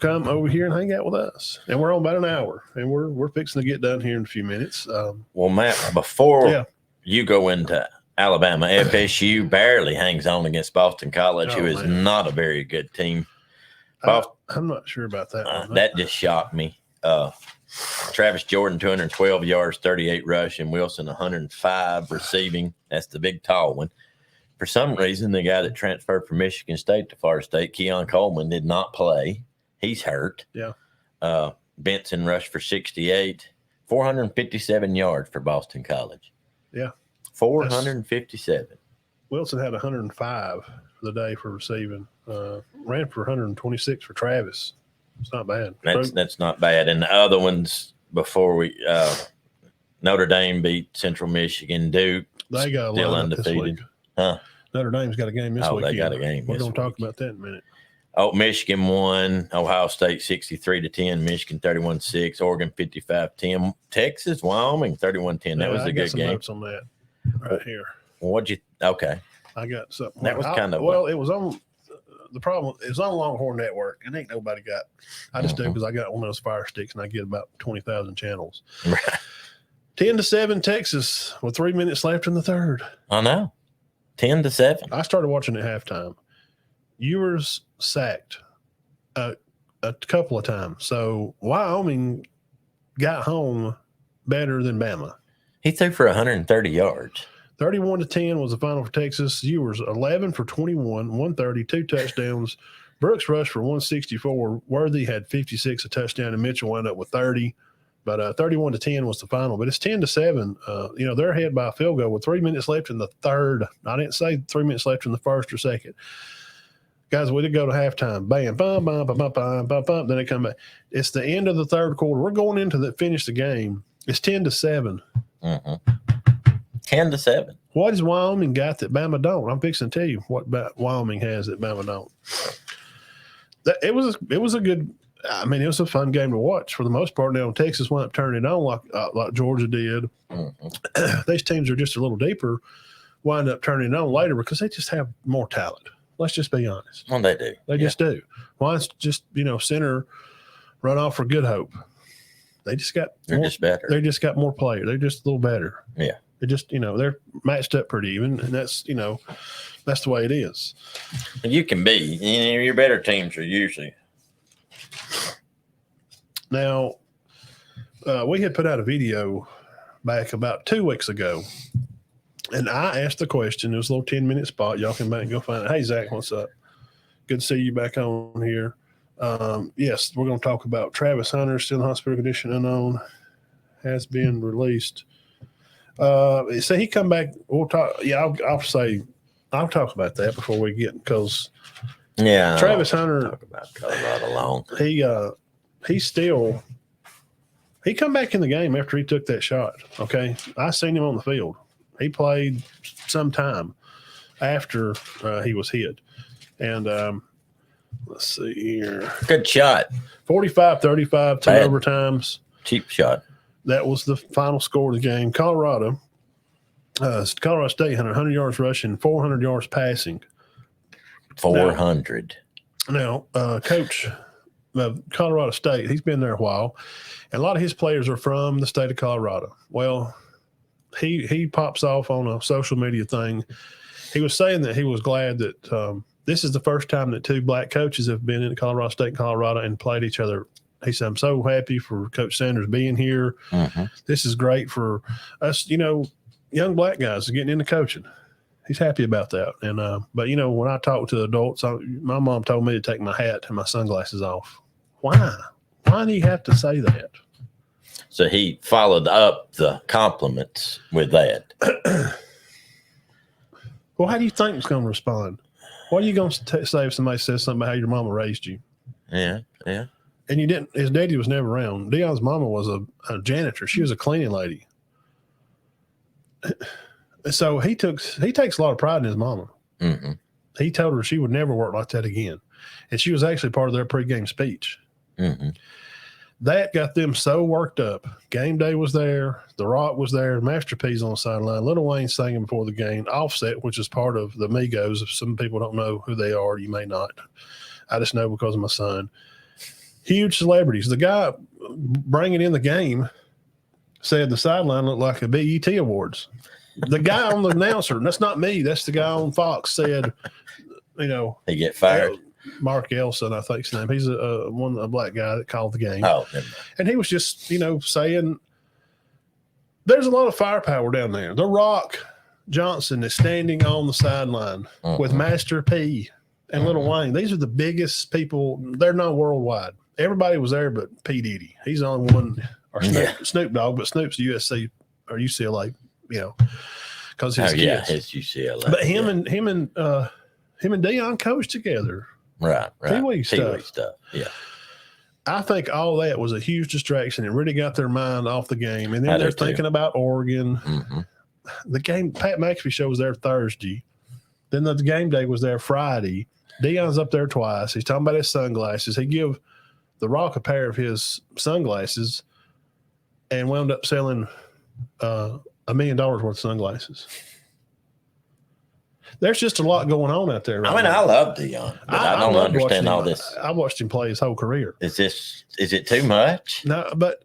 come over here and hang out with us. And we're on about an hour, and we're fixing to get done here in a few minutes. Well, Matt, before you go into Alabama, FSU barely hangs on against Boston College, who is not a very good team. I'm not sure about that one. That just shocked me. Travis Jordan, 212 yards, 38 rushing. Wilson, 105 receiving. That's the big tall one. For some reason, the guy that transferred from Michigan State to Florida State, Keon Coleman, did not play. He's hurt. Yeah. Benson rushed for 68, 457 yards for Boston College. Yeah. 457. Wilson had 105 for the day for receiving. Ran for 126 for Travis. It's not bad. That's not bad. And the other ones before we Notre Dame beat Central Michigan. Duke they got still undefeated. Huh? Notre Dame's got a game this weekend. They got a game. We're going to talk about that in a minute. Oh, Michigan won. Ohio State 63-10. Michigan 31-6. Oregon 55-10. Texas, Wyoming 31-10. That was a good game. Notes on that right here. What'd you? Okay, I got something. That was kind of well. It was on. The problem is on Longhorn Network, and ain't nobody got. I just do because I got one of those Fire Sticks, and I get about 20,000 channels. 10-7 Texas with 3 minutes left in the third. I know. 10-7. I started watching at halftime. Ewers sacked a couple of times, so Wyoming got home better than Bama. He threw for 130 yards. 31-10 was the final for Texas. Ewers 11 for 21, 130, 2 touchdowns. Brooks rushed for 164. Worthy had 56, a touchdown, and Mitchell wound up with 30. But 31-10 was the final. But it's 10-7. They're ahead by a field goal with 3 minutes left in the third. I didn't say 3 minutes left in the first or second. Guys, we did go to halftime. Bam, bam, bam, bam, bam, bam, bam. Then they come back. It's the end of the third quarter. We're going into the finish the game. It's 10-7. 10-7. What has Wyoming got that Bama don't? I'm fixing to tell you what Wyoming has that Bama don't. It was a good. I mean, it was a fun game to watch for the most part. Now Texas wound up turning it on like Georgia did. These teams are just a little deeper. Wind up turning it on later because they just have more talent. Let's just be honest. Well, they do. They just do. Why's just center run off for Good Hope? They're just better. They just got more players. They're just a little better. Yeah. They just they're matched up pretty even, and that's that's the way it is. You can be. Your better teams are usually. Now, we had put out a video back about 2 weeks ago, and I asked the question. It was a little 10-minute spot. Y'all can back and go find it. Hey, Zach, what's up? Good to see you back on here. Yes, we're going to talk about Travis Hunter, still in hospital condition unknown, has been released. So he come back. We'll talk. Yeah, I'll talk about that before we get because Travis Hunter talk about Colorado long. He come back in the game after he took that shot. Okay, I seen him on the field. He played some time after he was hit, and let's see here. Good shot. 45-35, 2 overtimes. Cheap shot. That was the final score of the game. Colorado State had 100 yards rushing, 400 yards passing. 400. Now, Coach of Colorado State, he's been there a while, and a lot of his players are from the state of Colorado. Well, he pops off on a social media thing. He was saying that he was glad that this is the first time that 2 black coaches have been in Colorado State and Colorado and played each other. He said, I'm so happy for Coach Sanders being here. This is great for us, young black guys getting into coaching. He's happy about that. And but when I talk to adults, my mom told me to take my hat and my sunglasses off. Why? Why do you have to say that? So he followed up the compliments with that. Well, how do you think it's going to respond? What are you going to say if somebody says something about how your mama raised you? Yeah. And you didn't. His daddy was never around. Dion's mama was a janitor. She was a cleaning lady. So he takes a lot of pride in his mama. He told her she would never work like that again, and she was actually part of their pregame speech. That got them so worked up. Game day was there. The Rock was there. Master P's on the sideline. Lil Wayne singing before the game. Offset, which is part of the Migos. If some people don't know who they are, you may not. I just know because of my son. huge celebrities. The guy bringing in the game said the sideline looked like a BET Awards. The guy on the announcer, and that's not me, that's the guy on Fox, said, He get fired. Mark Elson, I think's his name. He's a black guy that called the game. Oh, never mind. And he was just, saying there's a lot of firepower down there. The Rock Johnson is standing on the sideline with Master P and Lil Wayne. These are the biggest people. They're known worldwide. Everybody was there but P. Diddy. He's the only one, or Snoop Dogg, but Snoop's USC or UCLA, because his kids. His UCLA. But him and Deion coached together. Right. Pee-wee stuff. Yeah. I think all that was a huge distraction. It really got their mind off the game. And then they're thinking about Oregon. Mm-hmm. The game, Pat McAfee show was there Thursday. Then the game day was there Friday. Deion's up there twice. He's talking about his sunglasses. He give the Rock a pair of his sunglasses and wound up selling $1 million worth of sunglasses. There's just a lot going on out there. Right now. I love Deion, but I don't understand all this. I watched him play his whole career. Is it too much? No, but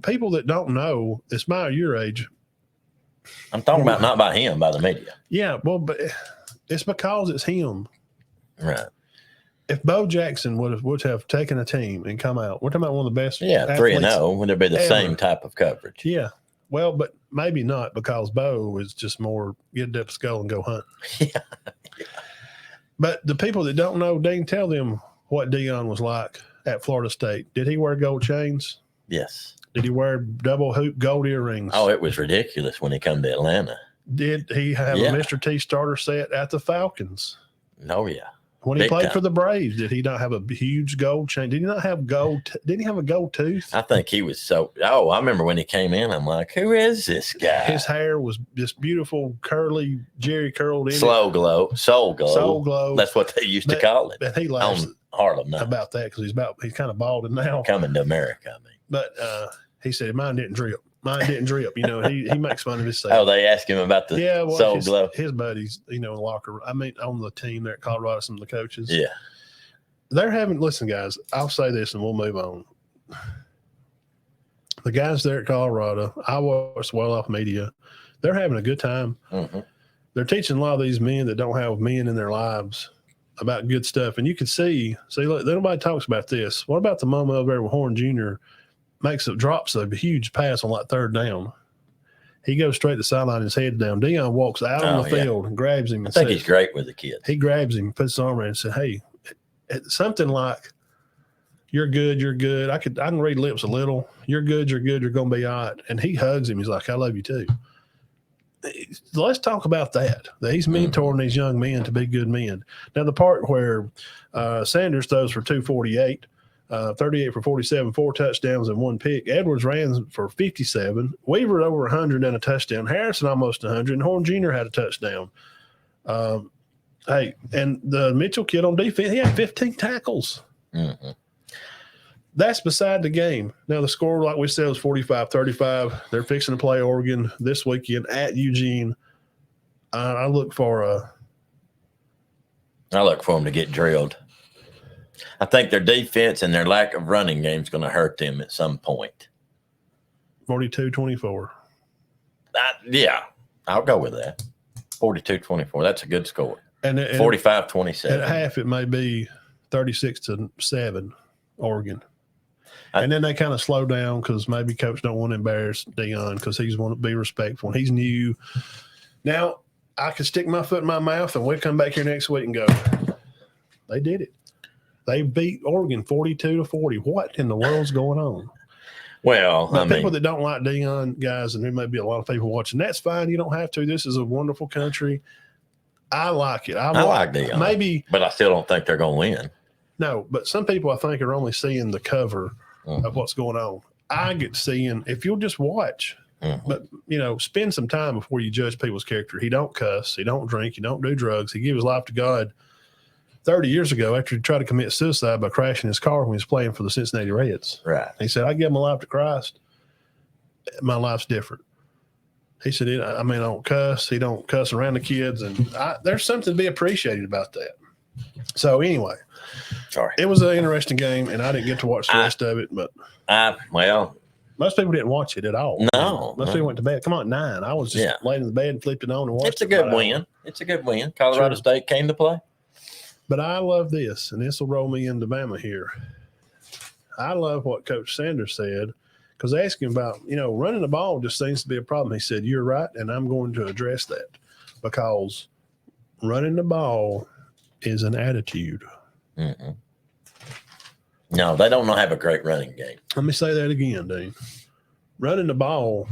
people that don't know, it's my your age. I'm talking about not by him, by the media. Yeah, well, but it's because it's him. Right. If Bo Jackson would have taken a team and come out, we're talking about one of the best. Yeah, 3-0. Would there be the same type of coverage? Yeah. Well, but maybe not, because Bo is just more get up skull and go hunt. Yeah. But the people that don't know, Dean, tell them what Deion was like at Florida State. Did he wear gold chains? Yes. Did he wear double hoop gold earrings? Oh, it was ridiculous when he come to Atlanta. Did he have a Mr. T starter set at the Falcons? Oh, yeah. When he played for the Braves, did he not have a huge gold chain? Did he not have gold? Didn't he have a gold tooth? I think he was I remember when he came in, I'm like, who is this guy? His hair was just beautiful, curly, Jerry curled in. Soul glow. Soul glow. That's what they used to call it. But he laughs on Harlem now. about that because he's kind of balding now. Coming to America, I mean. But he said mine didn't drip. He makes fun of himself. Oh, they asked him about the soul glow. His buddies, in the locker room. I mean, on the team there at Colorado, some of the coaches. Yeah. They're having, listen, guys, I'll say this and we'll move on. The guys there at Colorado, I watch well off media. They're having a good time. Mm-hmm. They're teaching a lot of these men that don't have men in their lives about good stuff. And you can see, look, nobody talks about this. What about the moment over there with Horn Jr. drops a huge pass on like third down? He goes straight to the sideline, his head down. Deion walks out on the field and grabs him. I think he's great with the kids. He grabs him, puts his arm around him and said, hey, something like, you're good. I can read lips a little. You're good. You're going to be all right. And he hugs him. He's like, I love you too. Let's talk about that. He's mentoring these young men to be good men. Now, the part where Sanders throws for 248, 38 for 47, 4 touchdowns and 1 pick. Edwards ran for 57. Weaver over 100 and a touchdown. Harrison almost 100. And Horn Jr. had a touchdown. Hey, and the Mitchell kid on defense, he had 15 tackles. Mm-hmm. That's beside the game. Now, the score, like we said, was 45-35. They're fixing to play Oregon this weekend at Eugene. I look for them to get drilled. I think their defense and their lack of running game is going to hurt them at some point. 42-24. Yeah, I'll go with that. 42-24. That's a good score. And 45-27. At half, it may be 36-7, Oregon. And then they kind of slow down because maybe coach don't want to embarrass Deion because he's want to be respectful. And he's new. Now, I could stick my foot in my mouth and we'll come back here next week and go, they did it. They beat Oregon 42-40. What in the world's going on? Well, people that don't like Deion, guys, and there may be a lot of people watching, that's fine. You don't have to. This is a wonderful country. I like it. I like Deion. But I still don't think they're going to win. No, but some people I think are only seeing the cover of what's going on. I get seeing, if you'll just watch, but, spend some time before you judge people's character. He don't cuss. He don't drink. He don't do drugs. He gave his life to God 30 years ago after he tried to commit suicide by crashing his car when he was playing for the Cincinnati Reds. Right. He said, I give my life to Christ. My life's different. He said, I don't cuss. He don't cuss around the kids. And there's something to be appreciated about that. So anyway, Sorry. it was an interesting game, and I didn't get to watch the rest of it. But Well, most people didn't watch it at all. No, Most people went to bed. Come on, at 9. I was just laying in the bed and flipped it on and watched it. it's a good win. It's a good win. Colorado State came to play. But I love this, and this will roll me into Bama here. I love what Coach Sanders said, because asking about, running the ball just seems to be a problem. He said, "You're right, and I'm going to address that, because running the ball is an attitude." Mm-mm. No, they don't have a great running game. Let me say that again, Dean. Running the ball